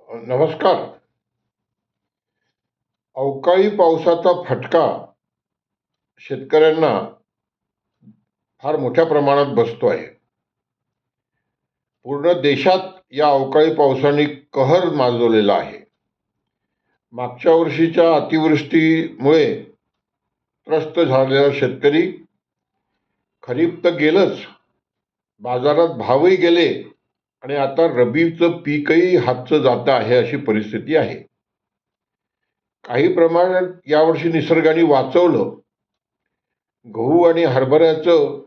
नमस्कार. अवकाळी पावसाचा फटका शेतकऱ्यांना फार मोठ्या प्रमाणात बसतो आहे. पूर्ण देशात या अवकाळी पावसाने कहर माजवलेला आहे. मागच्या वर्षीच्या अतिवृष्टीमुळे त्रस्त झालेला शेतकरी, खरीप तर गेलंच, बाजारात भावही गेले आणि आता रबीचं पीकही हातचं जातं आहे, अशी परिस्थिती आहे. काही प्रमाणात यावर्षी निसर्गाने वाचवलं. गहू आणि हरभऱ्याचं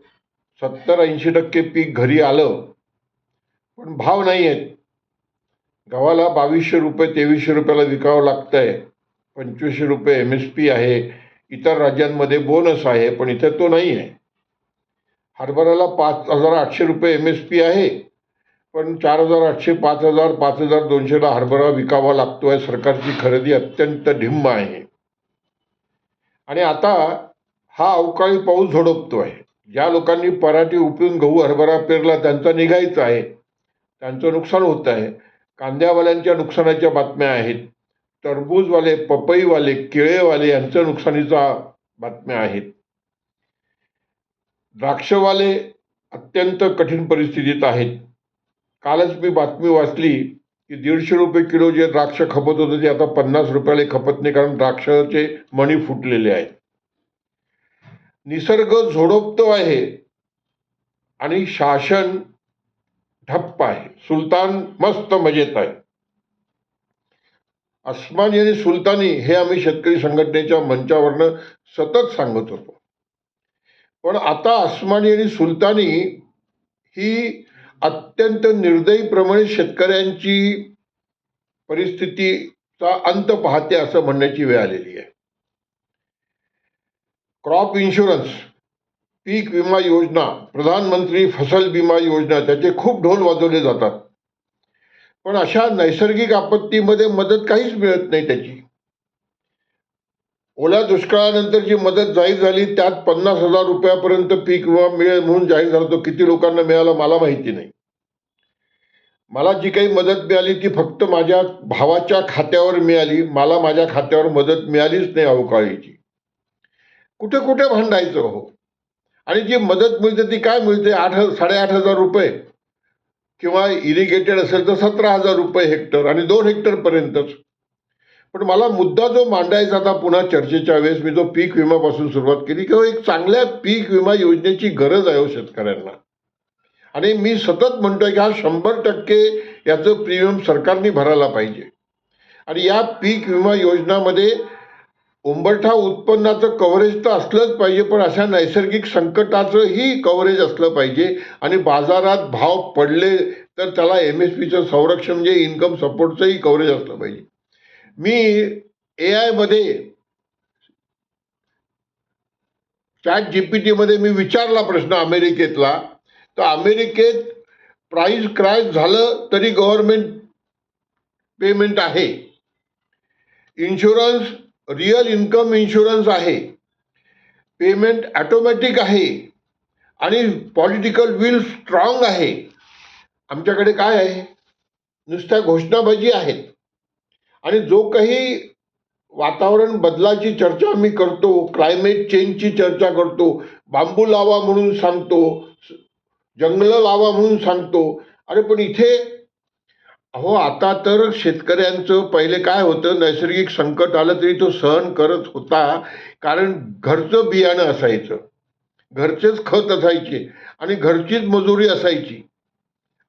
70-80% पीक घरी आलं, पण भाव नाही आहेत. गव्हाला 2200 रुपये 2300 रुपयाला विकावं लागतंय. 2500 रुपये MSP आहे. इतर राज्यांमध्ये बोनस आहे, पण इथे तो नाही आहे. हरभऱ्याला 5800 रुपये MSP आहे, पण 4800, 5000, 5200ला हरभरा विकावा लागतोय. सरकारची खरेदी अत्यंत ढिम्म आहे. आणि आता हा अवकाळी पाऊस झोडपतोय. ज्या लोकांनी पराठी उपटून गहू हरभरा पेरला त्यांचा निघायचा आहे, त्यांचं नुकसान होत आहे. कांद्यावाल्यांच्या नुकसानाच्या बातम्या आहेत. टरबूजवाले, पपईवाले, केळेवाले यांच्या नुकसानीचा बातम्या आहेत. द्राक्षवाले अत्यंत कठीण परिस्थितीत आहेत. कालच मी बातमी वाचली की 150 रुपये किलो जे द्राक्ष खपत होते ते आता 50 रुपयाला खपत नाही, कारण द्राक्षाचे मणी फुटलेले आहेत. निसर्ग झोडपतो आहे आणि शासन ठप्प आहे. सुलतान मस्त मजेत आहे. अस्मानी आणि सुलतानी हे आम्ही शेतकरी संघटनेच्या मंचावरनं सतत सांगत होतो, पण आता अस्मानी आणि सुलतानी ही अत्यंत निर्दयीप्रमाणे शेतकऱ्यांची परिस्थितीचा अंत पाहते असं म्हणण्याची वेळ आलेली आहे. क्रॉप इन्शुरन्स, पीक विमा योजना, प्रधानमंत्री फसल विमा योजना, त्याचे खूप ढोल वाजवले जातात, पण अशा नैसर्गिक आपत्तीमध्ये मदत काहीच मिळत नाही. त्याची ओल्या दुष्काळानंतर जी मदत जाहीर झाली त्यात 50,000 रुपयापर्यंत पीक विमा मिळेल म्हणून जाहीर झाला. तो किती लोकांना मिळाला मला माहिती नाही. मला जी काही मदत मिळाली ती फक्त माझ्या भावाच्या खात्यावर मिळाली. मला माझ्या खात्यावर मदत मिळालीच नाही अवकाळीची. कुठे कुठे भांडायचं हो. आणि जी मदत मिळते ती काय मिळते? 8,500 रुपये, किंवा इरिगेटेड असेल तर 17,000 रुपये हेक्टर, आणि 2 हेक्टरपर्यंतच. पण मला मुद्दा जो मांडायचा आता पुन्हा चर्चेच्या वेळेस, मी जो पीक विम्यापासून सुरुवात केली, किंवा एक चांगल्या पीक विमा योजनेची गरज आहे शेतकऱ्यांना. आणि मी सतत म्हणतोय की हा 100% याचं प्रीमियम सरकारने भरायला पाहिजे. आणि या पीक विमा योजनामध्ये उंबरठा उत्पन्नाचं कव्हरेज तर असलंच पाहिजे, पण अशा नैसर्गिक संकटाचंही कव्हरेज असलं पाहिजे. आणि बाजारात भाव पडले तर त्याला MSPचं संरक्षण म्हणजे इन्कम सपोर्टचंही कव्हरेज असलं पाहिजे. मी AI मध्ये, ChatGPT मध्ये मी विचारला प्रश्न अमेरिकेतला, तर अमेरिकेत प्राइस क्रॅश झालं तरी गव्हर्नमेंट पेमेंट आहे. इन्शुरन्स रिअल इन्कम इन्शुरन्स आहे. पेमेंट ऑटोमॅटिक आहे. आणि पॉलिटिकल विल स्ट्रॉंग आहे. आमच्याकडे काय आहे? नुसत्या घोषणाबाजी आहेत. आणि जो काही वातावरण बदलाची चर्चा आम्ही करतो, क्लायमेट चेंजची चर्चा करतो, बांबू लावा म्हणून सांगतो, जंगलं लावा म्हणून सांगतो, अरे पण इथे अहो आता तर शेतकऱ्यांचं पहिले काय होतं, नैसर्गिक संकट आलं तरी तो सहन करत होता, कारण घरचं बियाणं असायचं, घरचेच खत असायचे आणि घरचीच मजुरी असायची.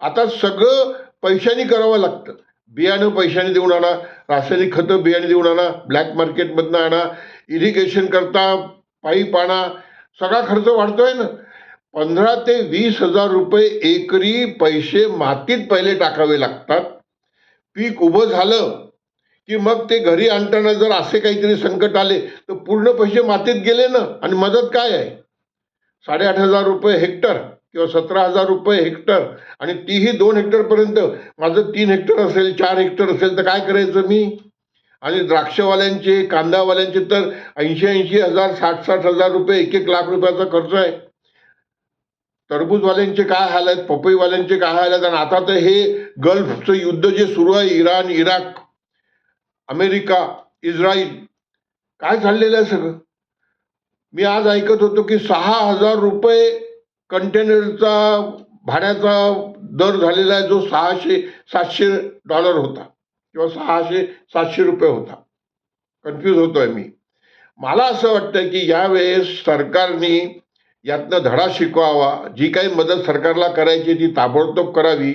आता सगळं पैशाने करावं लागतं. बियाणं पैशाने देऊन आणा, रासायनिक खतं बियाणे देऊन आणा, ब्लॅक मार्केटमधनं आणा, इरिगेशन करता पाईप आणा, सगळा खर्च वाढतोय ना. 15,000 ते 20,000 रुपये एकरी पैसे मातीत पहिले टाकावे लागतात. पीक उभं झालं की मग ते घरी आणताना जर असे काहीतरी संकट आले तर पूर्ण पैसे मातीत गेले ना. आणि मदत काय आहे? 8,500 रुपये हेक्टर किंवा 17,000 रुपये हेक्टर, आणि तीही 2 हेक्टरपर्यंत. माझं 3 हेक्टर असेल, 4 हेक्टर असेल तर काय करायचं मी? आणि द्राक्षवाल्यांचे, कांदावाल्यांचे तर 80,000, 60,000 रुपये, 1 लाख रुपयाचा खर्च आहे. टरबूजवाल्यांचे काय हाल आहेत, पपईवाल्यांचे काय हाल आहेत. आणि आता तर हे गल्फचं युद्ध जे सुरू आहे, इराण, इराक, अमेरिका, इस्रायल, काय चाललेलं आहे सगळं. मी आज ऐकत होतो की 6,000 रुपये कंटेनरचा भाड्याचा दर झालेला आहे, जो $600-700 होता किंवा 600-700 रुपये होता. कन्फ्यूज होतोय मी. मला असं वाटतं की यावेळेस सरकारने यातनं धडा शिकवावा. जी काही मदत सरकारला करायची ती ताबडतोब करावी.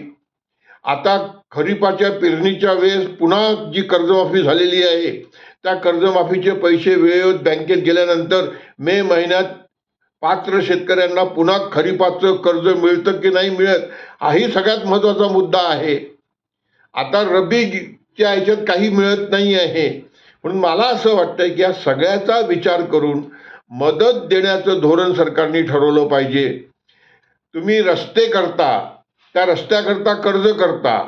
आता खरीपाच्या पेरणीच्या वेळेस पुन्हा जी कर्जमाफी झालेली आहे, त्या कर्जमाफीचे पैसे वेळेवर बँकेत गेल्यानंतर मे महिन्यात पात्र शेतकऱ्यांना पुन्हा खरीपाचं कर्ज मिळतं की नाही मिळत, हाही सगळ्यात महत्त्वाचा मुद्दा आहे. आता रब्बीच्या ह्याच्यात काही मिळत नाही आहे. म्हणून मला असं वाटतं की या सगळ्याचा विचार करून मदत देण्याचं धोरण सरकारने ठरवलं पाहिजे. तुम्ही रस्ते करता, त्या रस्त्याकरता कर्ज करता,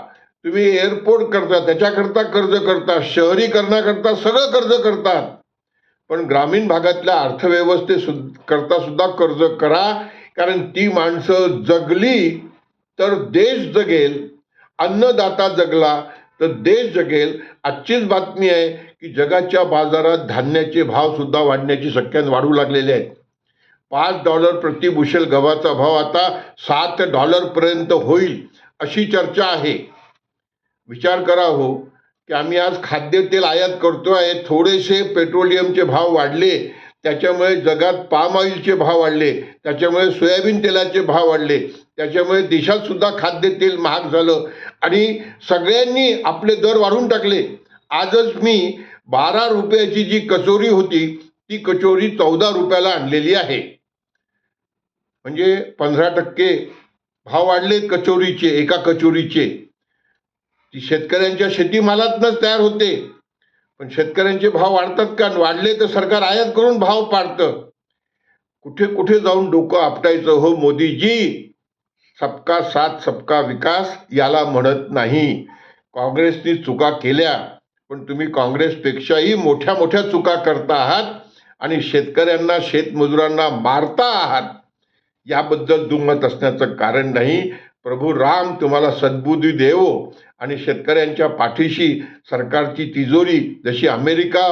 तुम्ही एअरपोर्ट करता त्याच्याकरता कर्ज करता, शहरीकरणाकरता सगळं कर्ज करतात, पण ग्रामीण भागातल्या करता सुद्धा कर्ज करा. कारण ती माणसं जगली तर देश जगेल, अन्नदाता जगला तर देश जगेल. आजचीच बातमी आहे की जगाच्या बाजारात धान्याचे भाव सुद्धा वाढण्याची शक्यता वाढू लागलेले आहेत. $5 प्रति बुशेल गव्हाचा भाव आता $7 पर्यंत होईल अशी चर्चा आहे. विचार करा हो की आम्ही आज खाद्यतेल आयात करतो आहे, थोडेसे पेट्रोलियमचे भाव वाढले, त्याच्यामुळे जगात पाम ऑइलचे भाव वाढले, त्याच्यामुळे सोयाबीन तेलाचे भाव वाढले, त्याच्यामुळे देशात सुद्धा खाद्यतेल महाग झालं आणि सगळ्यांनी आपले दर वाढवून टाकले. आजच मी 12 रुपयाची जी कचोरी होती ती कचोरी 14 रुपयाला आणलेली आहे. म्हणजे 15% भाव वाढले कचोरीचे, एका कचोरीचे. ती शेतकऱ्यांच्या शेतीमालातनंच तयार होते, पण शेतकऱ्यांचे भाव वाढतात का? वाढले तर सरकार आयात करून भाव पाडतं. कुठे कुठे जाऊन डोकं आपटायचं हो मोदीजी. सबका साथ सबका विकास याला म्हणत नाही. काँग्रेसनी चुका केल्या, पण तुम्ही काँग्रेसपेक्षाही मोठ्या मोठ्या चुका करता आहात आणि शेतकऱ्यांना, शेतमजुरांना मारता आहात. याबद्दल दुमत असण्याचं कारण नाही. प्रभू राम तुम्हाला सद्बुद्धी देवो आणि शेतकऱ्यांच्या पाठीशी सरकारची तिजोरी, जशी अमेरिका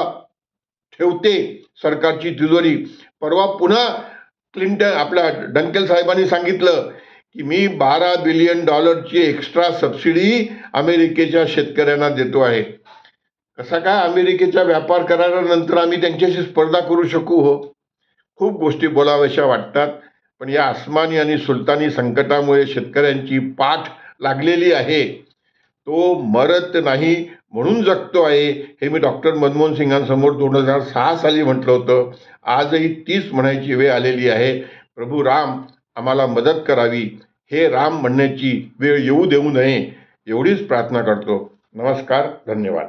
ठेवते सरकारची तिजोरी. परवा पुन्हा आपल्या डंकेल साहेबांनी सांगितलं की मी $12 बिलियन एक्स्ट्रा सबसिडी अमेरिकेच्या शेतकऱ्यांना देतो आहे. कसा काय अमेरिकेच्या व्यापार करारानंतर आम्ही त्यांच्याशी स्पर्धा करू शकू हो? खूप गोष्टी बोलाव्याशा वाटतात, पण या आसमानी आणि सुलतानी संकटामुळे शेतकऱ्यांची पाठ लागलेली आहे. तो मरत नाही म्हणून जगतो आहे, हे मी डॉक्टर मनमोहन सिंगांसमोर 2006 साली म्हटलं होतं. आजही तीच म्हणायची वेळ आलेली आहे. प्रभू राम आम्हाला मदत करावी, हे राम म्हणण्याची वेळ येऊ देऊ नये, एवढीच प्रार्थना करतो. नमस्कार, धन्यवाद.